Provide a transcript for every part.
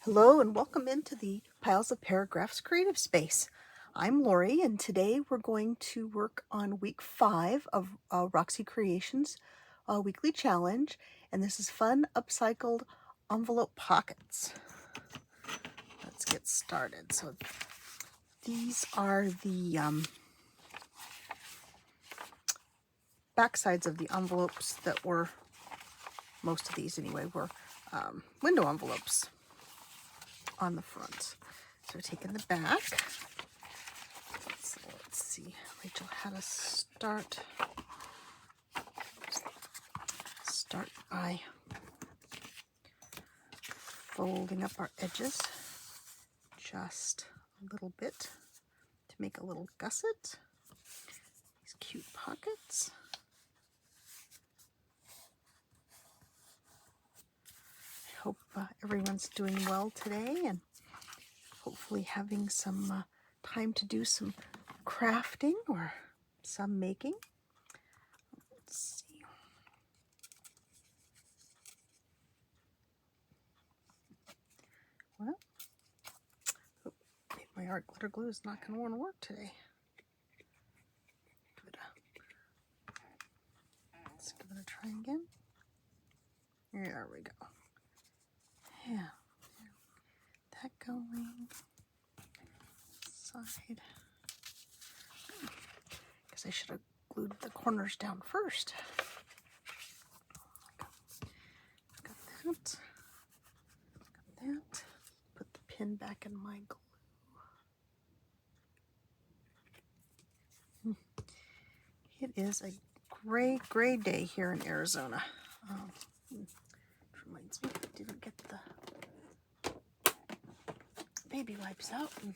Hello and welcome into the Piles of Paragraphs creative space. I'm Lori and today we're going to work on week 5 of Roxy Creations weekly challenge, and this is fun upcycled envelope pockets. Let's get started. So these are the back sides of the envelopes that were, most of these anyway, were window envelopes on the front. So we're taking the back. So let's see, Rachel had us start by folding up our edges just a little bit to make a little gusset. These cute pockets. I hope everyone's doing well today and hopefully having some time to do some crafting or some making. Let's see. Well, my art glitter glue is not going to want to work today. Let's give it a try again. There we go. Yeah, that going. Side. Guess I should have glued the corners down first. Got that. Got that. Put the pin back in my glue. It is a gray day here in Arizona. Reminds me, I didn't get the baby wipes out. And,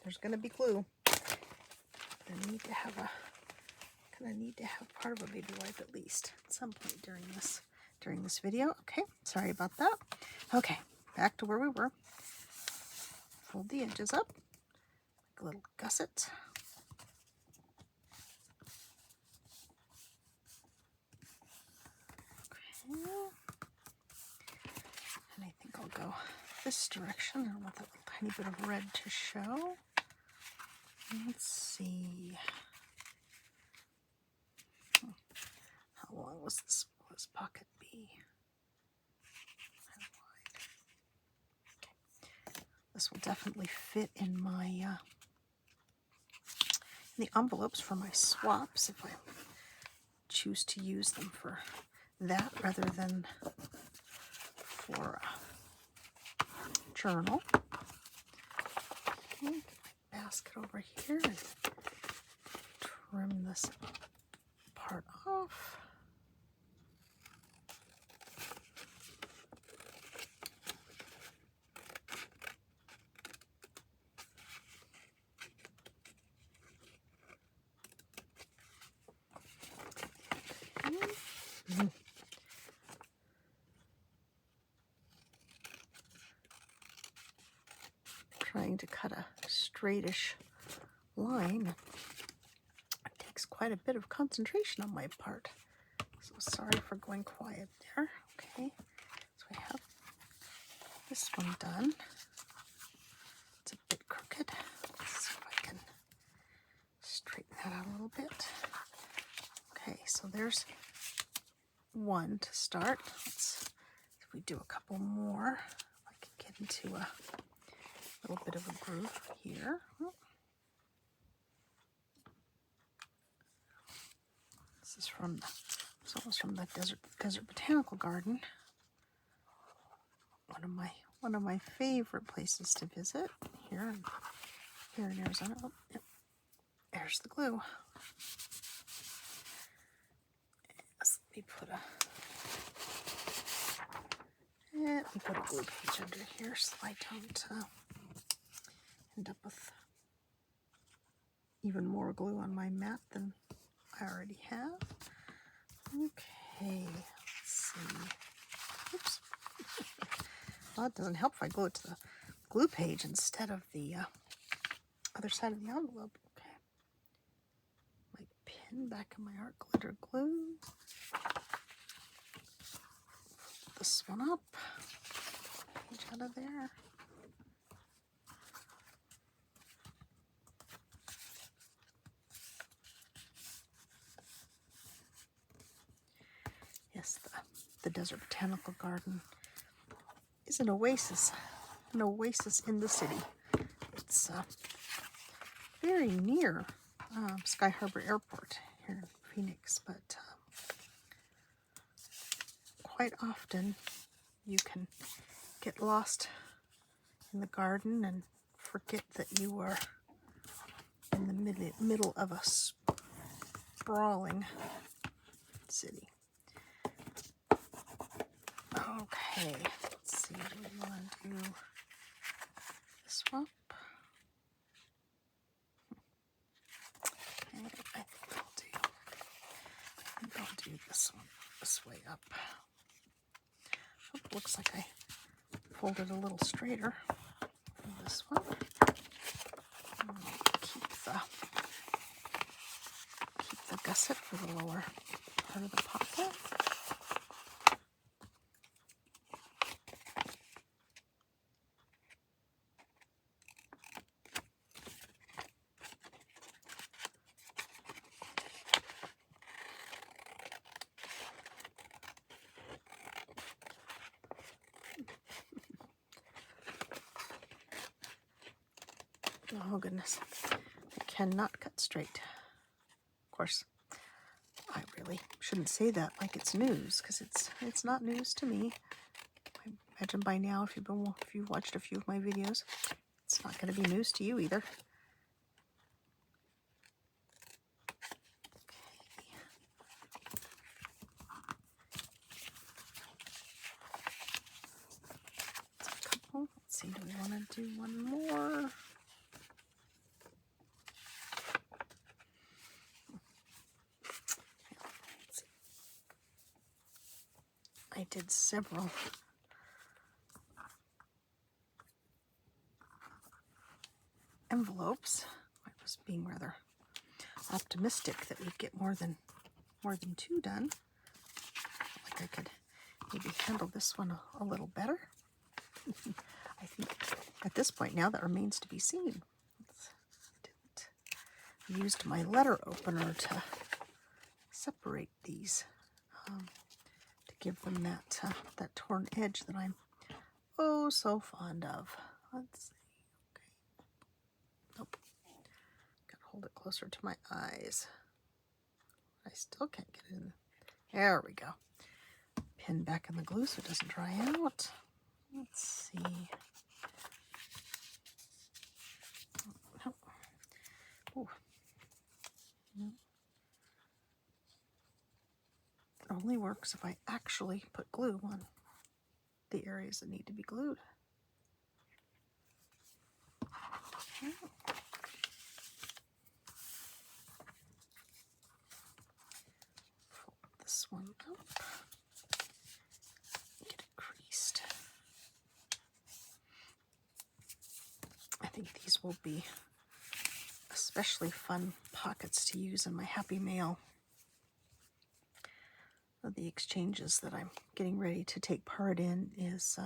there's gonna be glue. I need to have part of a baby wipe at least at some point during this video. Okay, sorry about that. Okay, back to where we were. Fold the edges up, make a little gusset. Okay. And I think I'll go this direction. I want that little tiny bit of red to show. Let's see. How long will this pocket be? How wide? Okay. This will definitely fit in my in the envelopes for my swaps if I choose to use them for that rather than for a journal. Okay, get my basket over here and trim this part off. Trying to cut a straightish line. It takes quite a bit of concentration on my part. So sorry for going quiet there. Okay, so I have this one done. It's a bit crooked. Let's see if I can straighten that out a little bit. Okay, so there's one to start. If we do a couple more, I can get into a little bit of a groove here. This is from the Desert Botanical Garden. One of my favorite places to visit here in Arizona. Oh, yep. There's the glue. Yes, let me put a glue page under here so I don't end up with even more glue on my mat than I already have. Okay, let's see. Oops. Well, it doesn't help if I glue it to the glue page instead of the other side of the envelope. Okay. My pin back in my art glitter glue. This one up. Page out of the Desert Botanical Garden is an oasis in the city. It's very near Sky Harbor Airport here in Phoenix, but quite often you can get lost in the garden and forget that you are in the middle of a sprawling city. Okay, let's see, do we want to do this one? Okay, I think I'll do this one this way up. Oh, it looks like I folded a little straighter from this one. Keep the gusset for the lower part of the pocket. Oh goodness, I cannot cut straight. Of course, I really shouldn't say that like it's news, because it's not news to me. I imagine by now, if you've watched a few of my videos, it's not going to be news to you either. That's a couple. Let's see, do we want to do one more? I did several envelopes. I was being rather optimistic that we'd get more than 2 done. Like I could maybe handle this one a little better. I think at this point now that remains to be seen. I used my letter opener to separate these. To give them that torn edge that I'm oh so fond of. Let's see. Okay. Nope. Gotta hold it closer to my eyes. I still can't get it in. There we go. Pin back in the glue so it doesn't dry out. Let's see. Oh, no. Ooh. No. It only works if I actually put glue on the areas that need to be glued. Okay. Fold this one up. Get it creased. I think these will be especially fun pockets to use in my Happy Mail. The exchanges that I'm getting ready to take part in is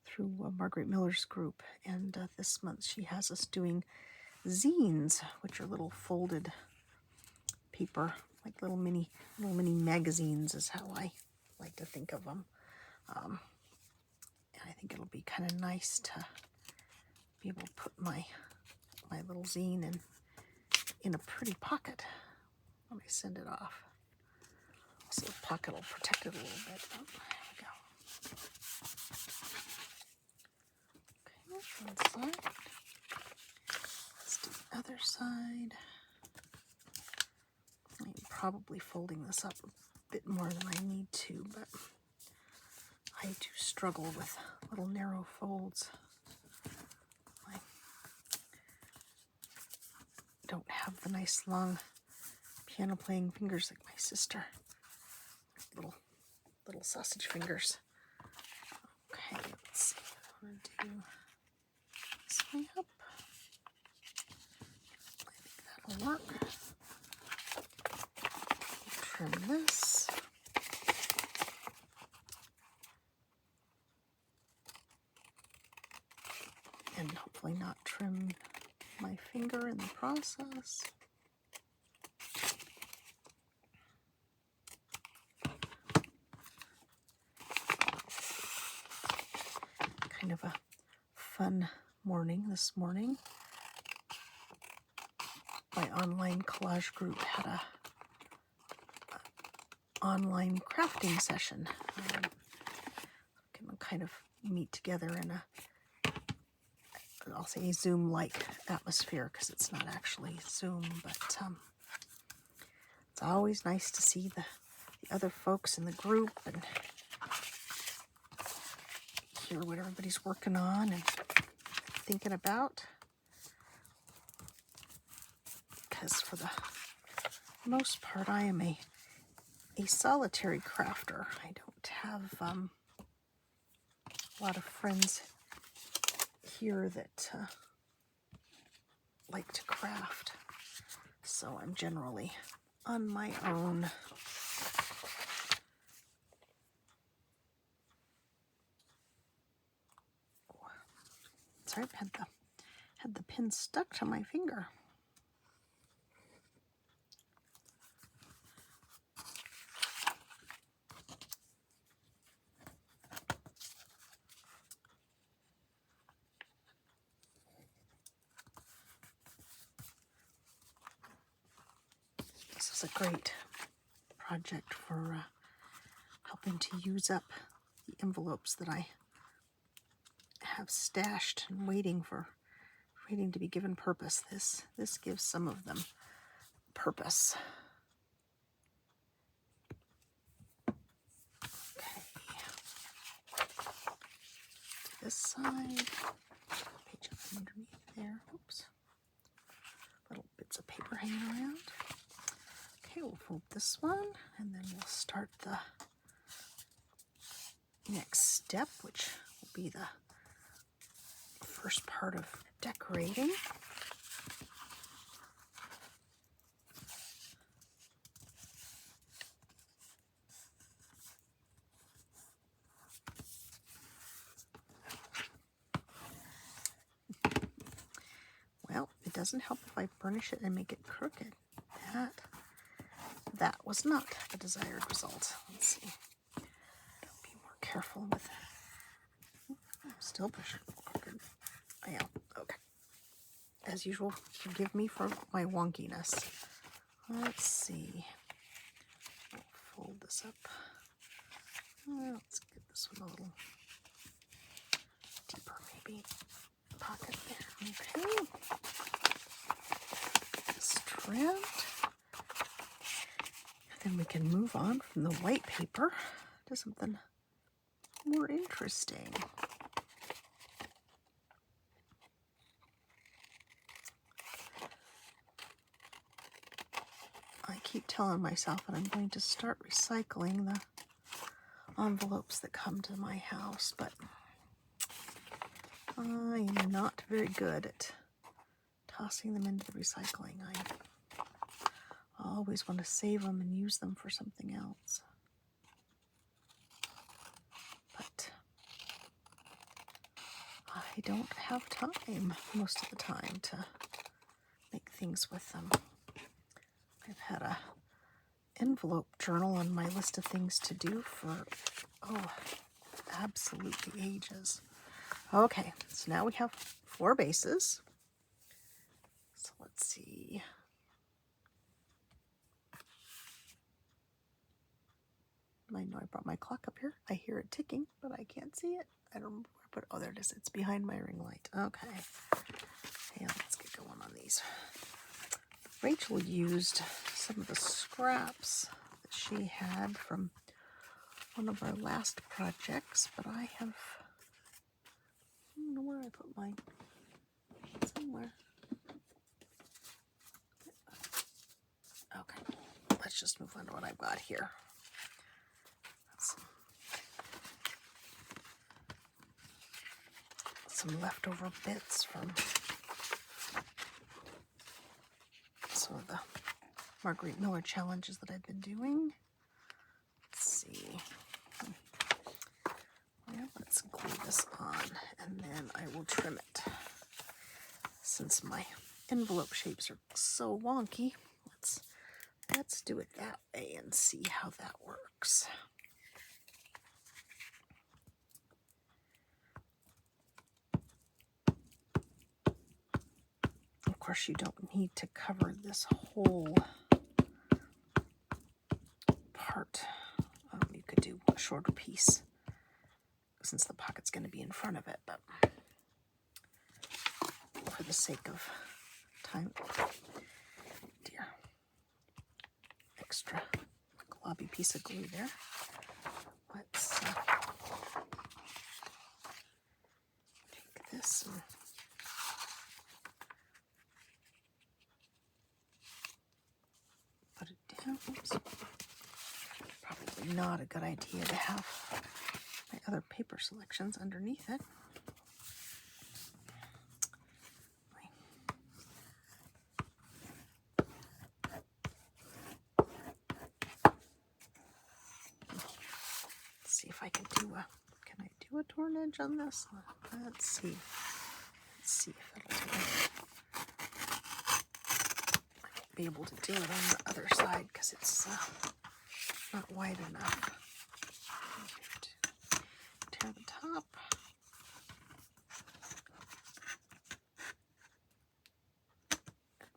through Margaret Miller's group, and this month she has us doing zines, which are little folded paper, like little mini magazines is how I like to think of them. And I think it'll be kind of nice to be able to put my little zine in a pretty pocket when I send it off. So the pocket will protect it a little bit. Oh, there we go. Okay, one side. Let's do the other side. I'm probably folding this up a bit more than I need to, but I do struggle with little narrow folds. I don't have the nice long piano playing fingers like my sister. Little sausage fingers. Okay, let's see. I want to do this way up. I think that'll work. Trim this. And hopefully not trim my finger in the process. kind of a fun morning this morning. My online collage group had a online crafting session. Can kind of meet together in a, I'll say, Zoom-like atmosphere, because it's not actually Zoom, but it's always nice to see the other folks in the group and hear what everybody's working on and thinking about. Because for the most part, I am a solitary crafter. I don't have a lot of friends here that like to craft, so I'm generally on my own. Sorry, I had the pin stuck to my finger. This is a great project for helping to use up the envelopes that I have stashed and waiting to be given purpose. This gives some of them purpose. Okay. This side, page up underneath there. Oops. Little bits of paper hanging around. Okay, we'll fold this one, and then we'll start the next step, which will be the first part of decorating. Well, it doesn't help if I burnish it and make it crooked. That was not the desired result. Let's see. I'll be more careful with it. Still pushing crooked. I am. Okay. As usual, forgive me for my wonkiness. Let's see. I'll fold this up. Let's get this one a little deeper, maybe. Pocket there. Okay. This trimmed. Then we can move on from the white paper to something more interesting. I keep telling myself that I'm going to start recycling the envelopes that come to my house, but I am not very good at tossing them into the recycling. I always want to save them and use them for something else. But I don't have time most of the time to make things with them. I've had a envelope journal on my list of things to do for, absolutely ages. Okay, so now we have 4 bases. So let's see. I know I brought my clock up here. I hear it ticking, but I can't see it. I don't remember where I put it. Oh, there it is. It's behind my ring light. Okay. And let's get going on these. Rachel used some of the scraps that she had from one of our last projects, but I don't know where I put mine. Somewhere. Okay. Let's just move on to what I've got here. Some leftover bits from some of the Marguerite Miller challenges that I've been doing. Let's see. Well, let's glue this on, and then I will trim it. Since my envelope shapes are so wonky, let's do it that way and see how that works. course, you don't need to cover this whole part. You could do a shorter piece since the pocket's going to be in front of it, but for the sake of time, dear, extra globby piece of glue there. Let's take this and put it down. Oops. Probably not a good idea to have my other paper selections underneath it. Let's see if I can do a torn edge on this? Let's see. Let's see if it'll do it. I won't be able to do it on the other side because it's not wide enough. Tear the top.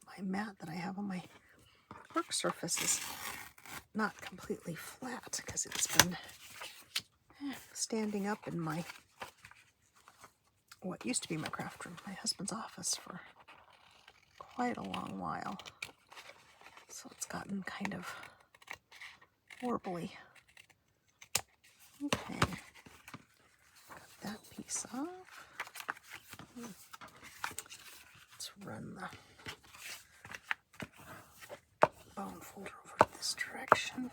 My mat that I have on my work surface is not completely flat because it's been standing up in my what used to be my craft room, my husband's office, for quite a long while. So it's gotten kind of warbly. Okay, got that piece off. Let's run the bone folder over this direction.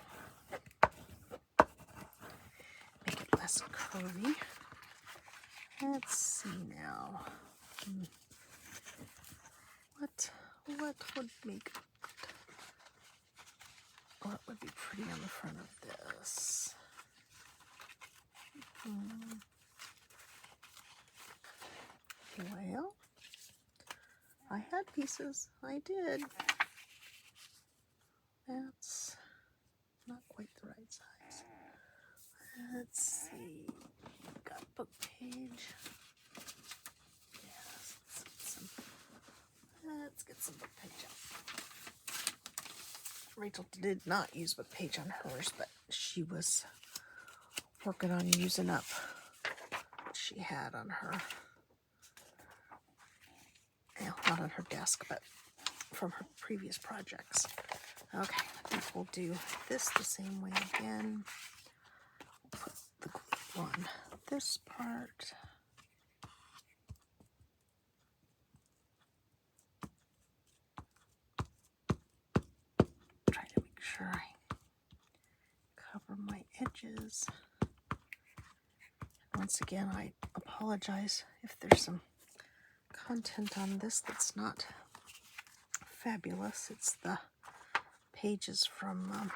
Make it less curvy. Let's see now. What would make what would be pretty on the front of this? Well, I had pieces. I did. That's not quite the right size. Let's see. Got book page. Yes, let's get some book page out. Rachel did not use book page on hers, but she was working on using up what she had on her. Well, not on her desk, but from her previous projects. Okay, I think we'll do this the same way again. Put the glue on this part. Try to make sure I cover my edges. Once again, I apologize if there's some content on this that's not fabulous. It's the pages from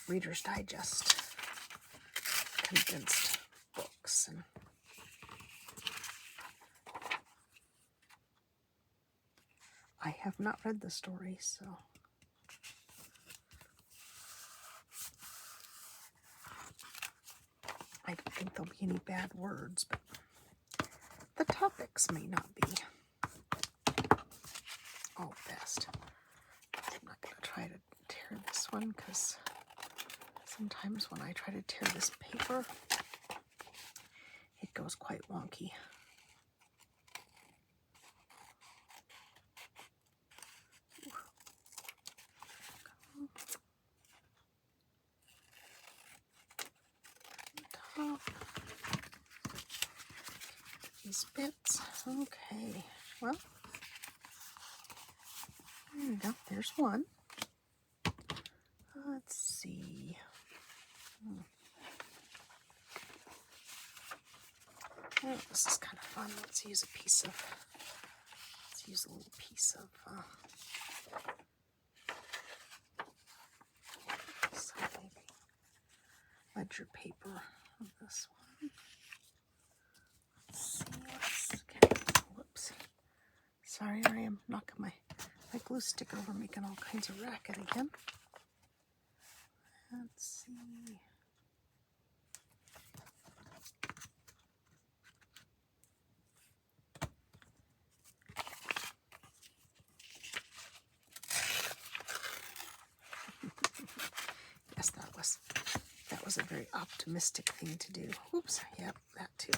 Reader's Digest condensed books, and I have not read the story, so I don't think there'll be any bad words, but the topics may not be all best. I'm not going to try to tear this one because sometimes when I try to tear this paper, it goes quite wonky. Top. These bits. Okay. Well, there we go. There's one. Let's see. Oh, this is kind of fun. Let's use a little piece of ledger paper on this one. Let's see. Whoops. Sorry, I am knocking my glue stick over, making all kinds of racket again. Let's see. was a very optimistic thing to do. Oops, yep, that too.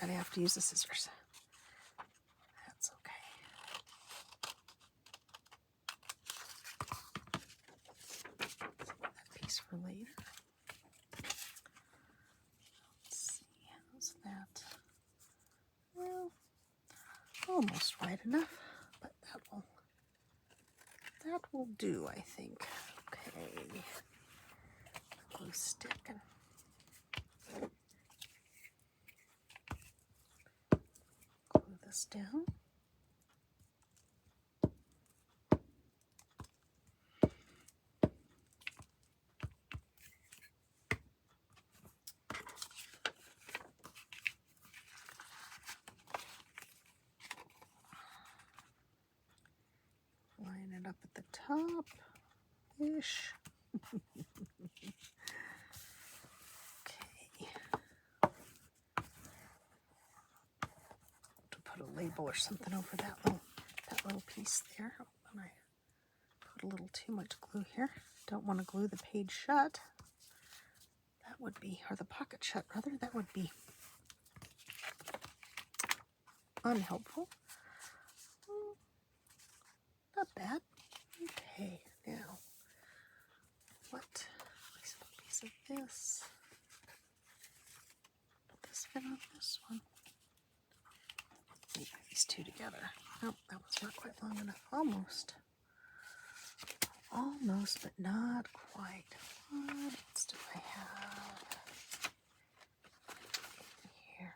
And I have to use the scissors. That's okay. That piece for later. Let's see, how's that? Well, almost right enough, but that will do, I think. Okay, glue stick and glue this down. Line it up at the top-ish. Okay. To put a label or something over that little piece there. And I put a little too much glue here. Don't want to glue the page shut. That would be, or the pocket shut rather, that would be unhelpful. Not bad. Okay, now what? Piece of this. Put this fit on this one. Maybe these two together. Nope, that was not quite long enough. Almost. Almost, but not quite. What else do I have here?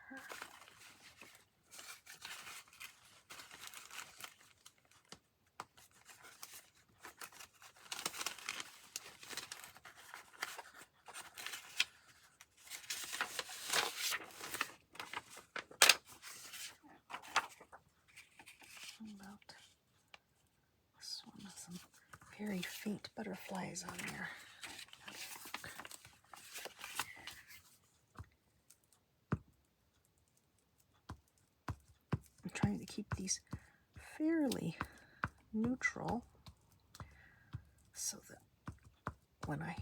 About this one with some very faint butterflies on there. I'm trying to keep these fairly neutral so that when I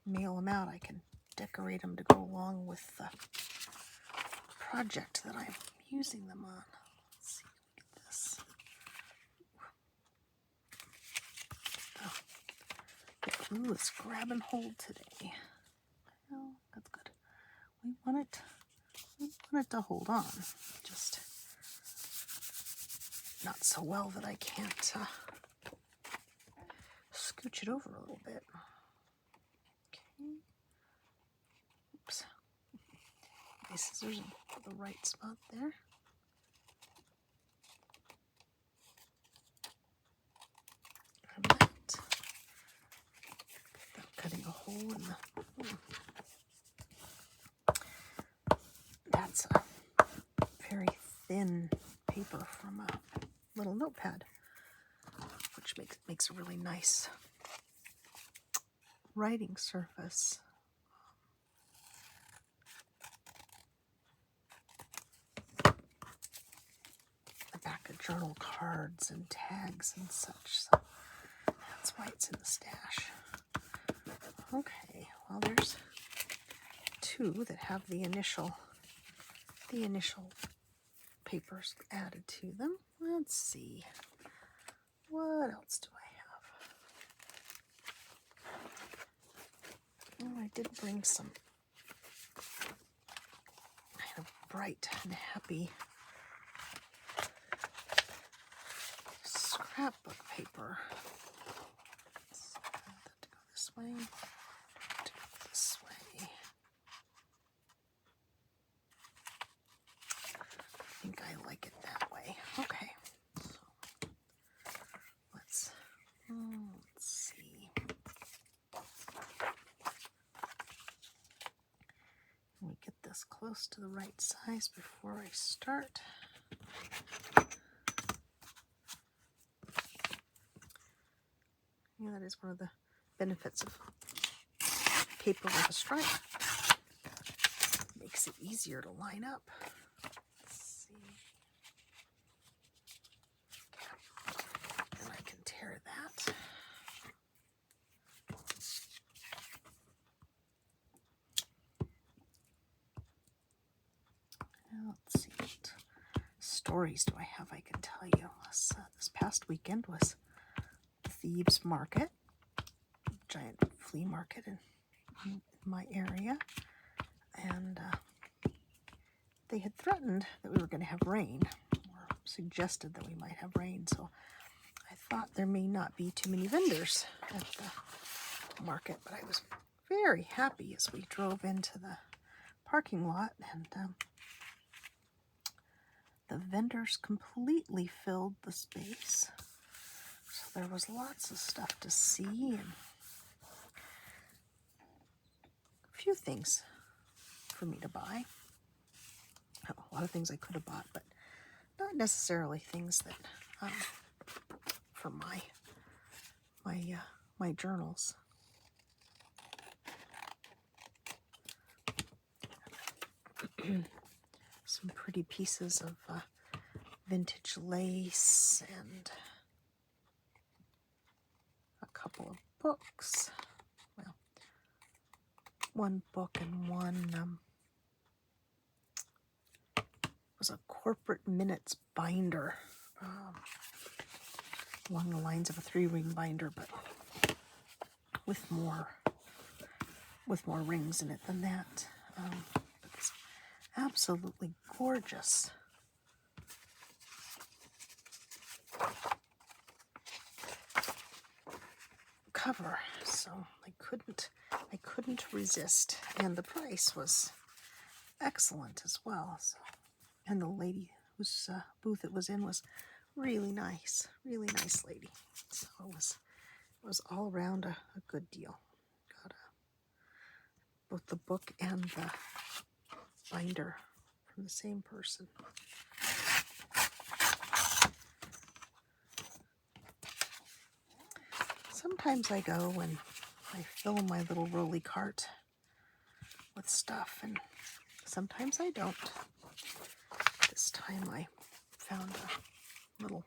mail them out, I can decorate them to go along with the project that I'm using them on. Let's see, look at this. Oh, the glue is grabbing hold today. Well, that's good. We want it to hold on. Just not so well that I can't scooch it over a little bit. Okay. Oops. My scissors in the right spot there. And that. Without cutting a hole in the. That's a very thin paper from a little notepad, which makes a really nice writing surface. The back of journal cards and tags and such, so that's why it's in the stash. Okay, well there's two that have the initial papers added to them. Let's see, what else do I have? Oh, I did bring some kind of bright and happy scrapbook paper. Let's get that to go this way, to go this way. I think I like it that way. Okay, so let's see. Let me get this close to the right size before I start. Yeah, that is one of the benefits of paper with a stripe. It makes it easier to line up. Let's see. And I can tear that. stories do I have I can tell you? This past weekend was the Thieves Market, giant flea market in my area, and they had threatened that we were going to have rain, or suggested that we might have rain, so I thought there may not be too many vendors at the market, but I was very happy as we drove into the parking lot, and the vendors completely filled the space. So there was lots of stuff to see and a few things for me to buy. A lot of things I could have bought, but not necessarily things that for my journals. Some pretty pieces of vintage lace and a couple of books. Well, one book and one was a corporate minutes binder, along the lines of a 3-ring binder, but with more rings in it than that. It's absolutely gorgeous. Cover, so I couldn't resist, and the price was excellent as well. So, and the lady whose booth it was in was really nice lady. So it was all around a good deal. Got both the book and the binder from the same person. Sometimes I go and I fill my little rolly cart with stuff, and sometimes I don't. This time I found a little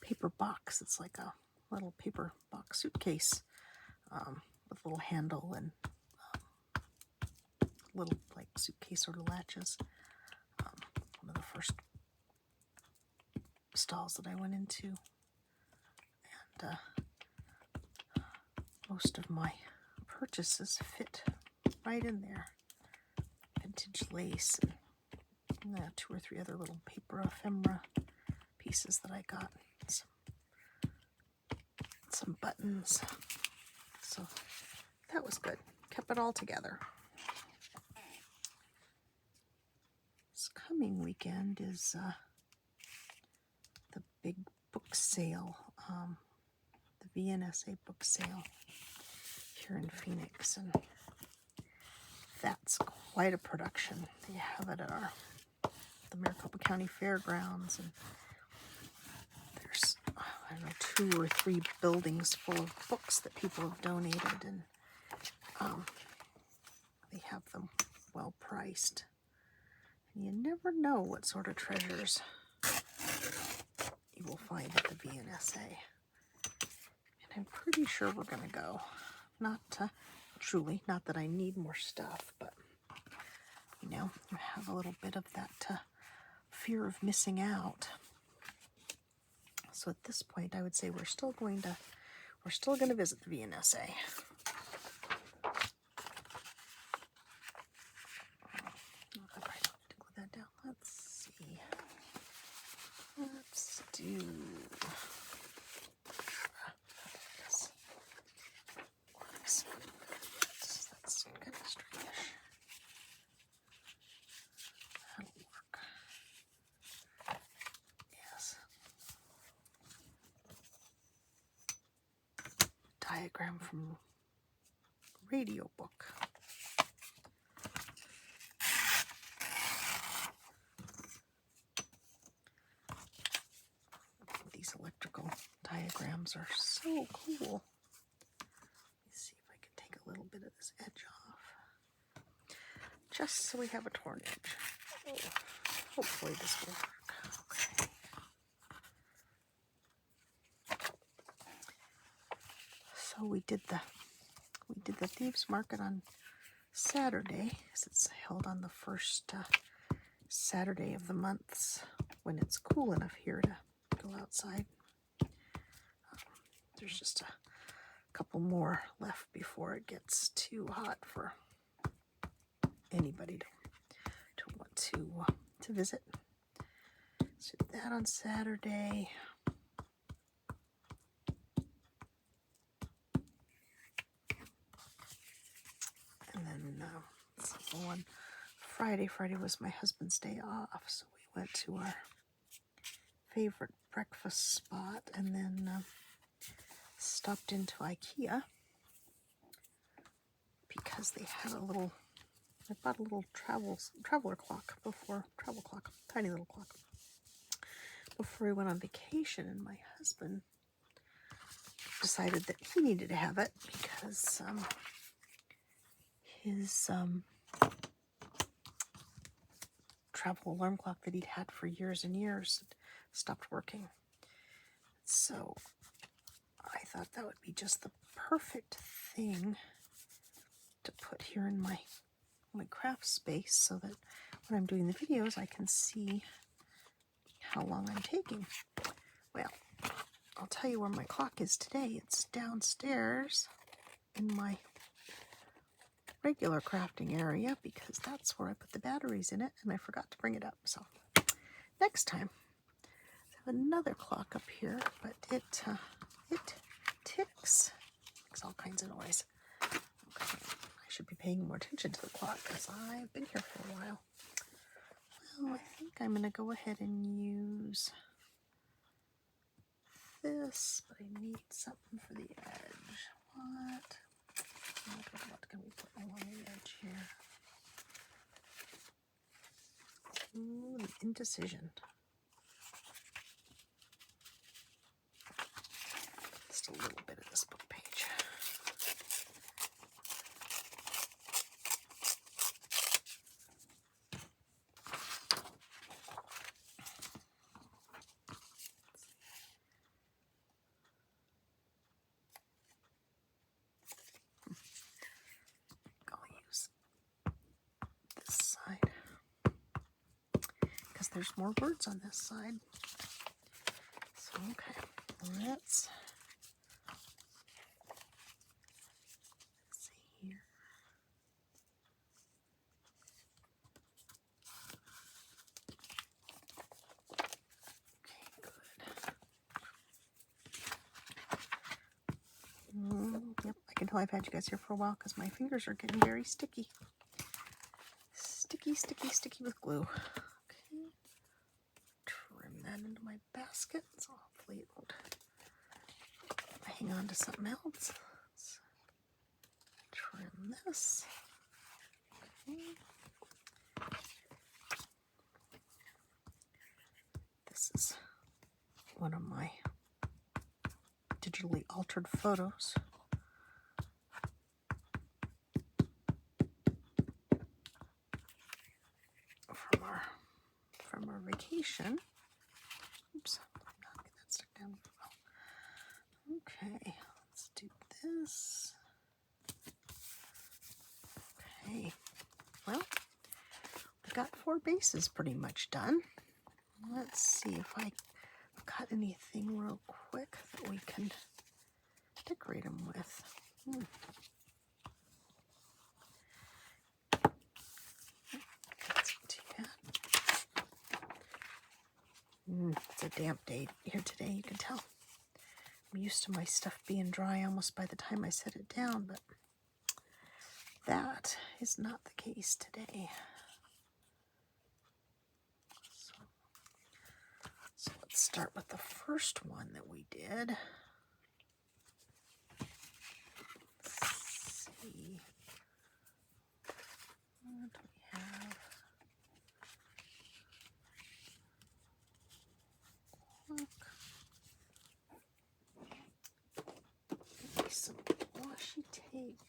paper box. It's like a little paper box suitcase with a little handle and little like suitcase sort of latches. One of the first stalls that I went into. And most of my purchases fit right in there. Vintage lace and 2 or 3 other little paper ephemera pieces that I got. Some buttons. So that was good. Kept it all together. This coming weekend is the big book sale, the VNSA book sale here in Phoenix, and that's quite a production. They have it at the Maricopa County Fairgrounds, and there's, I don't know, 2 or 3 buildings full of books that people have donated, and they have them well priced. And you never know what sort of treasures you will find at the VNSA. And I'm pretty sure we're going to go. Not truly, not that I need more stuff, but you know, you have a little bit of that fear of missing out. So at this point, I would say we're still going to visit the VNSA. I probably don't need to glue that down. Let's see. Let's do this. That's kind of strange. That'll work. Yes. Diagram from radio book. These electrical diagrams are so cool. Let me see if I can take a little bit of this edge off. Just so we have a torn edge. Oh, hopefully this will work. Okay. So we did the Thieves Market on Saturday, as it's held on the first Saturday of the months when it's cool enough here to go outside. There's just a couple more left before it gets too hot for anybody to want to visit. So that on Saturday. And then on Friday. Friday was my husband's day off, so we went to our favorite breakfast spot and then stopped into IKEA because they had I bought a little traveler clock tiny little clock, before we went on vacation, and my husband decided that he needed to have it because his travel alarm clock that he'd had for years and years stopped working. So I thought that would be just the perfect thing to put here in my craft space so that when I'm doing the videos I can see how long I'm taking. Well, I'll tell you where my clock is today. It's downstairs in my regular crafting area because that's where I put the batteries in it, and I forgot to bring it up. So next time, I have another clock up here, but it ticks, makes all kinds of noise. Okay. I should be paying more attention to the clock because I've been here for a while. Well, I think I'm going to go ahead and use this, but I need something for the edge. What can we put along the edge here? Ooh, the indecision. Just a little bit of this book page. There's more words on this side. So, okay, let's see here. Okay, good. Yep, I can tell I've had you guys here for a while because my fingers are getting very sticky. Sticky with glue. That into my basket, so hopefully it won't hang on to something else. Let's trim this. Okay. This is one of my digitally altered photos. From our vacation. Oops, I'm not getting that stuck down well. Okay, let's do this. Okay, well, we got 4 bases pretty much done. Let's see if I got anything real quick that we can decorate them with. It's a damp day here today, you can tell. I'm used to my stuff being dry almost by the time I set it down, but that is not the case today. So let's start with the first one that we did. Let's see. What do we have? Maybe some washi tape.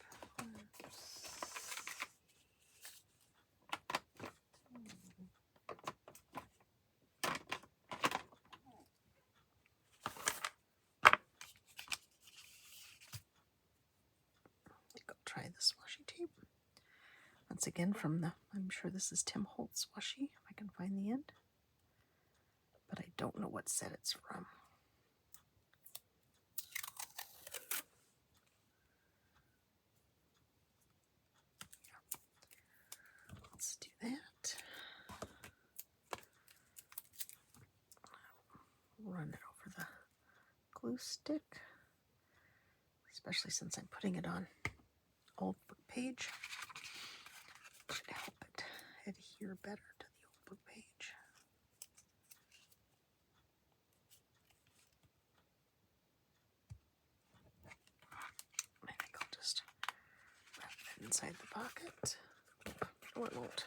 Try this washi tape. Once again from I'm sure this is Tim Holtz washi. My can find the end, but I don't know what set it's from. Let's do that. Run it over the glue stick, especially since I'm putting it on old book page. Should help it adhere better to the old book page. I think I'll just wrap it inside the pocket. Oh, it won't.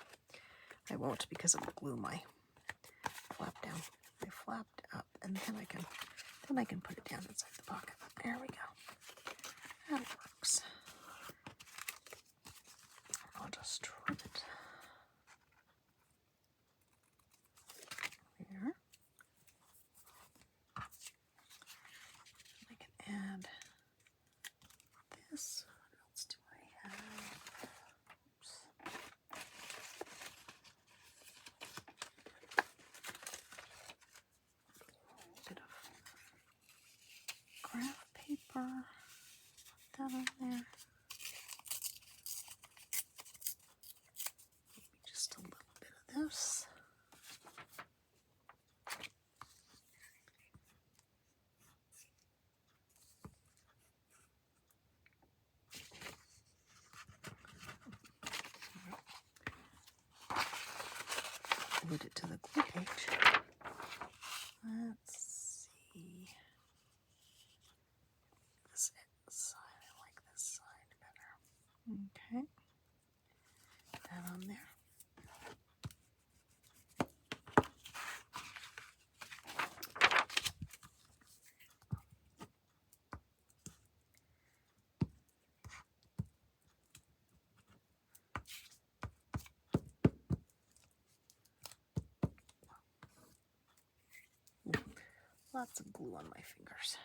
I won't because it will glue my flap down. I flapped up, and then I can put it down inside the pocket. There we go. That works. I'll just trim it here. I can add this. What else do I have? Oops. A bit of graph paper. Put that on there. Maybe just a little bit of this. Glued it to the glue page. Let's see. This side, I like this side better. Okay. Put that on there. Lots of glue on my fingers.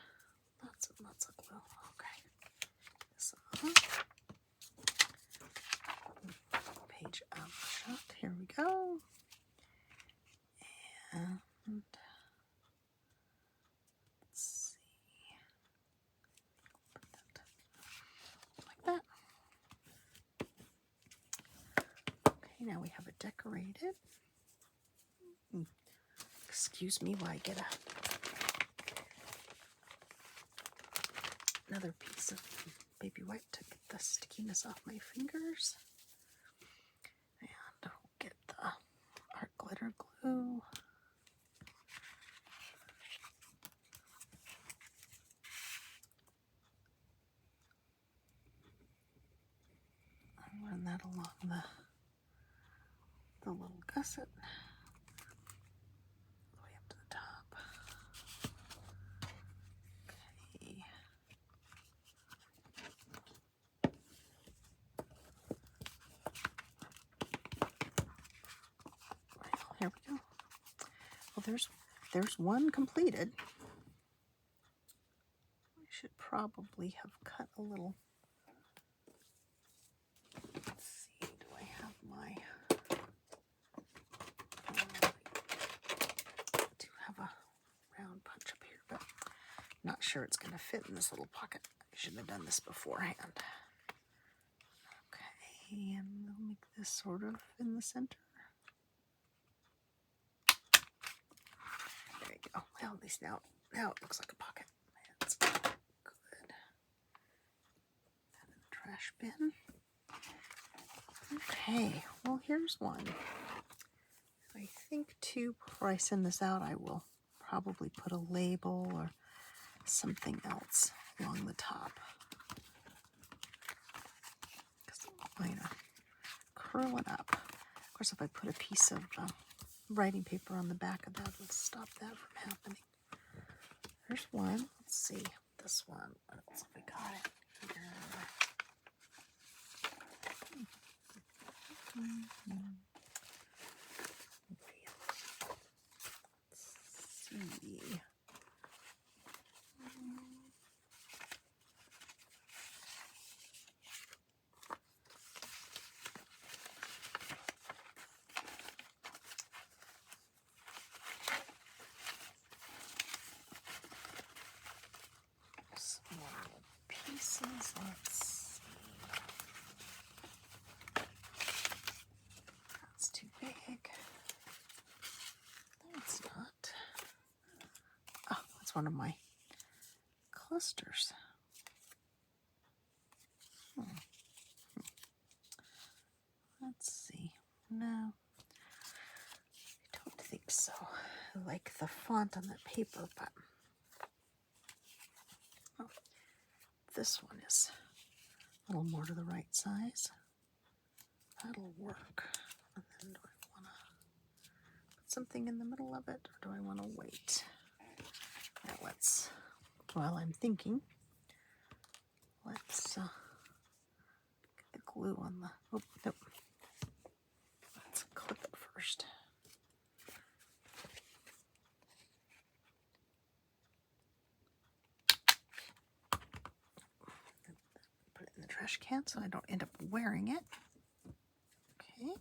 Lots of glue. Okay. This page up shut. Here we go. And let's see. Put that like that. Okay, now we have it decorated. Excuse me while I get another piece of baby wipe to get the stickiness off my fingers. And we'll get the art glitter glue. And run that along the little gusset. All the way up to the top. Okay. Here we go. Well, there's one completed. I should probably have cut a little. Let's see, do I have my? I do have a round punch up here, but I'm not sure it's going to fit in this little pocket. I should have done this beforehand. Okay, and I'll make this sort of in the center. There you go. Well, at least now it looks like a pocket. That's good. Put that in the trash bin. Okay, well, here's one. I think too, before I send this out, I will probably put a label or something else along the top. Because I'm going to curl it up. Of course, if I put a piece of writing paper on the back of that, it'll stop that from happening. There's one. Let's see. This one. What else have we got it here? Let's see. pieces. Let's see. That's too big. That's not. Oh, that's one of my clusters. Let's see. No, I don't think so. I like the font on the paper, but oh, this one is a little more to the right size. That'll work. And then do I want to put something in the middle of it, or do I want to wait? Now let's, while I'm thinking, let's get the glue on the, oh, nope. Let's clip it first. Put it in the trash can so I don't end up wearing it. Okay.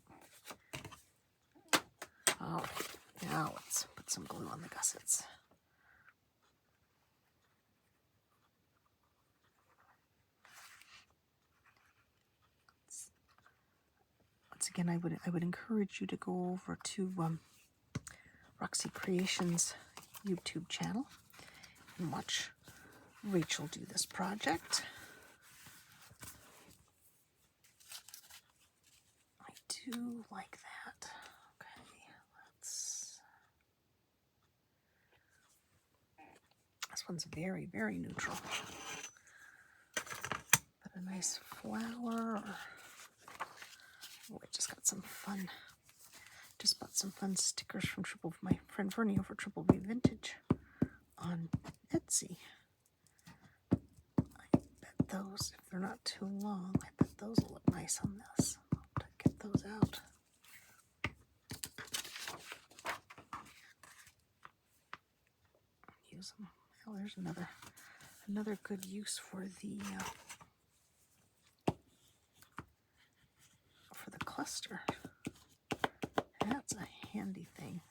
All right. Now let's put some glue on the gussets. Once again, I would encourage you to go over to Roxy Creations YouTube channel and watch Rachel do this project. I do like that. Okay, this one's very, very neutral. Put a nice flower. Oh, I just got some fun. Just bought some fun stickers from my friend Vernie over Triple B Vintage on Etsy. I bet those, if they're not too long, I bet those will look nice on this. I'll have to get those out. Use them. Oh, there's another good use for the cluster. That's a handy thing.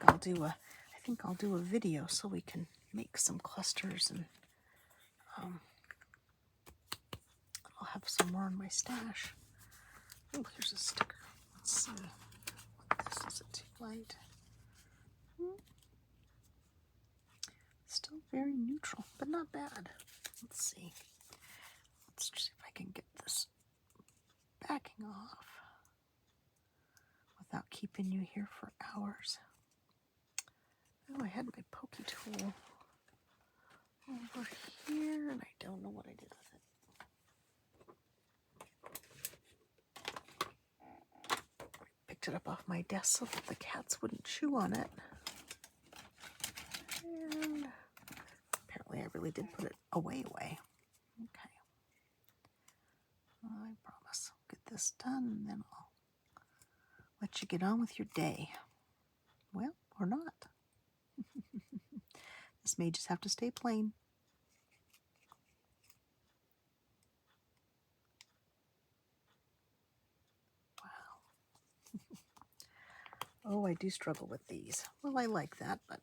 I think I'll do a video so we can make some clusters, and I'll have some more in my stash. Oh, here's a sticker. Let's see what this is. It too light? Still very neutral, but not bad. Let's see. Let's see if I can get this backing off without keeping you here for hours. Oh, I had my pokey tool over here, and I don't know what I did with it. I picked it up off my desk so that the cats wouldn't chew on it. And apparently I really did put it away. Okay. I promise I'll get this done, and then I'll let you get on with your day. Well, or not. This may just have to stay plain. Wow. Oh, I do struggle with these. Well, I like that, but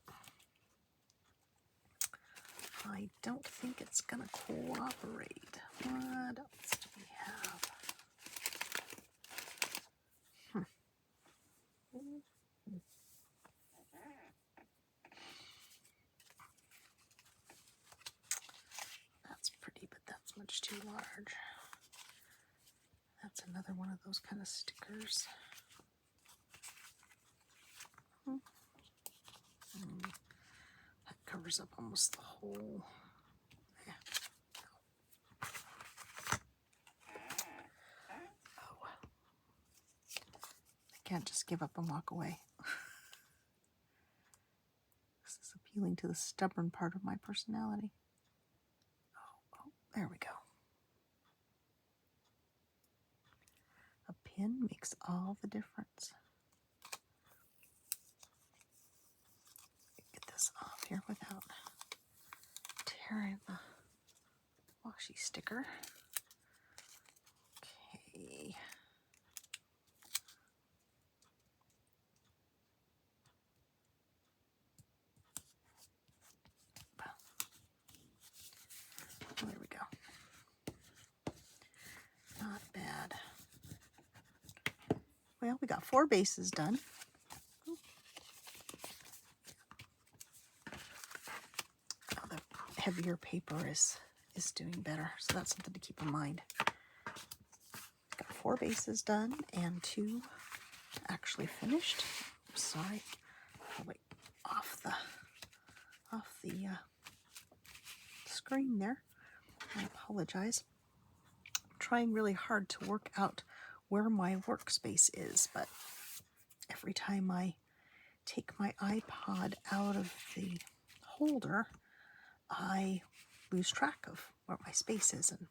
I don't think it's going to cooperate. What else do we have? That's pretty, but that's much too large. That's another one of those kind of stickers. That covers up almost the whole. Yeah. Oh. I can't just give up and walk away. This is appealing to the stubborn part of my personality. Oh, there we go. A pin makes all the difference. Get this off here without tearing the washi sticker. Okay. There we go. Well, we got 4 bases done. Oh, the heavier paper is doing better, so that's something to keep in mind. Got 4 bases done and 2 actually finished. Oops, sorry, probably off the screen there. I apologize. I'm trying really hard to work out where my workspace is, but every time I take my iPod out of the holder, I lose track of where my space is, and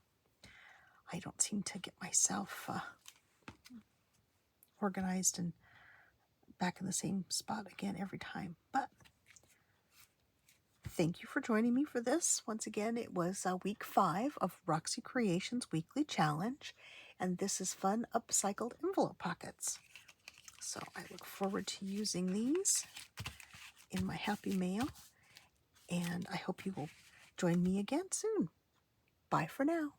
I don't seem to get myself organized and back in the same spot again every time. But thank you for joining me for this. Once again, it was week 5 of Roxy Creations Weekly Challenge, and this is fun upcycled envelope pockets. So I look forward to using these in my happy mail, and I hope you will join me again soon. Bye for now.